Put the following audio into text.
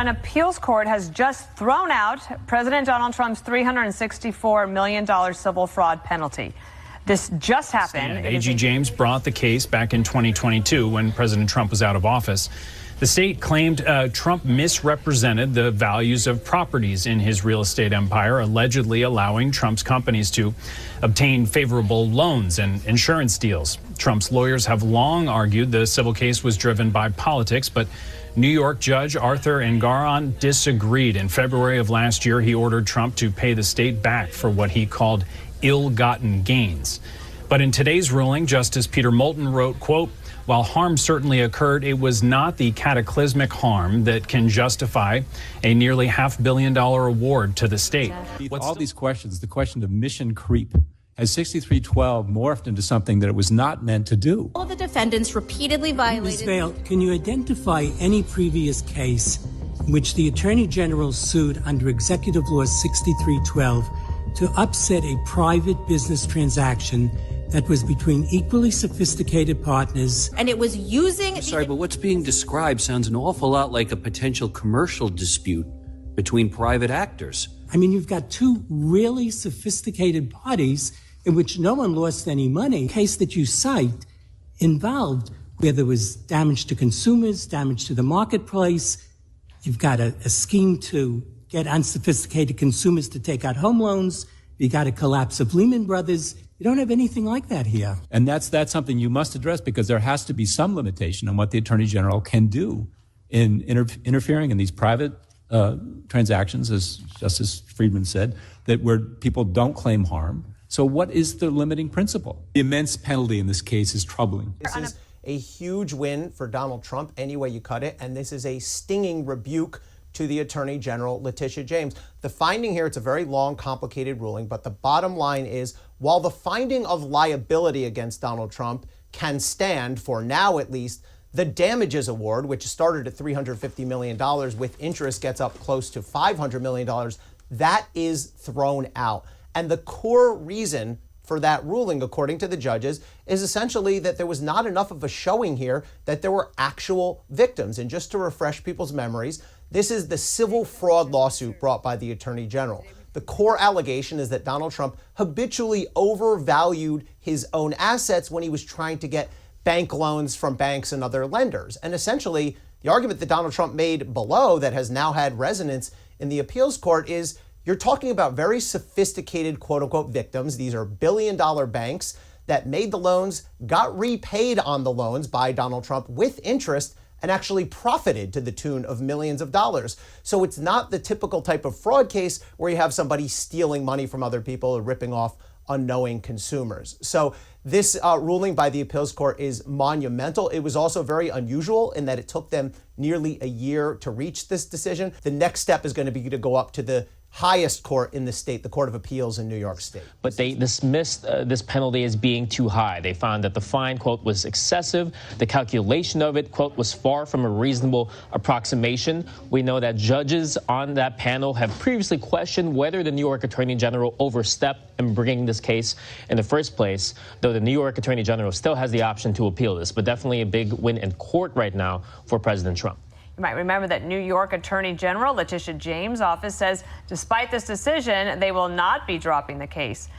An appeals court has just thrown out President Donald Trump's $364 million civil fraud penalty. This just happened. AG James brought the case back in 2022 when President Trump was out of office. The state claimed Trump misrepresented the values of properties in his real estate empire, allegedly allowing Trump's companies to obtain favorable loans and insurance deals. Trump's lawyers have long argued the civil case was driven by politics, but New York Judge Arthur Engoron disagreed. In February of last year, he ordered Trump to pay the state back for what he called ill-gotten gains. But in today's ruling, Justice Peter Moulton wrote, quote, "While harm certainly occurred, it was not the cataclysmic harm that can justify a nearly $500 million award to the state." All these questions, the question of mission creep, has 6312 morphed into something that it was not meant to do. All the defendants repeatedly violated. Ms. Vail, can you identify any previous case in which the Attorney General sued under Executive Law 6312 to upset a private business transaction that was between equally sophisticated partners? And it was using... Sorry, but what's being described sounds an awful lot like a potential commercial dispute between private actors. I mean, you've got two really sophisticated parties in which no one lost any money. The case that you cite involved where there was damage to consumers, damage to the marketplace. You've got a scheme to get unsophisticated consumers to take out home loans. You got a collapse of Lehman Brothers. You don't have anything like that here. And that's something you must address, because there has to be some limitation on what the Attorney General can do in interfering in these private transactions, as Justice Friedman said, that where people don't claim harm. So what is the limiting principle? The immense penalty in this case is troubling. This is a huge win for Donald Trump, any way you cut it, and this is a stinging rebuke to the Attorney General, Letitia James. The finding here, it's a very long, complicated ruling, but the bottom line is, while the finding of liability against Donald Trump can stand, for now at least, the damages award, which started at $350 million with interest, gets up close to $500 million, that is thrown out. And the core reason for that ruling, according to the judges, is essentially that there was not enough of a showing here that there were actual victims. And just to refresh people's memories, this is the civil fraud lawsuit brought by the Attorney General. The core allegation is that Donald Trump habitually overvalued his own assets when he was trying to get bank loans from banks and other lenders. And essentially, the argument that Donald Trump made below that has now had resonance in the appeals court is you're talking about very sophisticated, quote unquote, victims. These are billion-dollar banks that made the loans, got repaid on the loans by Donald Trump with interest, and actually profited to the tune of millions of dollars. So it's not the typical type of fraud case where you have somebody stealing money from other people or ripping off unknowing consumers. So this ruling by the appeals court is monumental. It was also very unusual in that it took them nearly a year to reach this decision. The next step is going to be to go up to the highest court in the state, the Court of Appeals in New York State. But they dismissed this penalty as being too high. They found that the fine, quote, was excessive. The calculation of it, quote, was far from a reasonable approximation. We know that judges on that panel have previously questioned whether the New York Attorney General overstepped in bringing this case in the first place, though the New York Attorney General still has the option to appeal this. But definitely a big win in court right now for President Trump. You might remember that New York Attorney General Letitia James' office says despite this decision, they will not be dropping the case.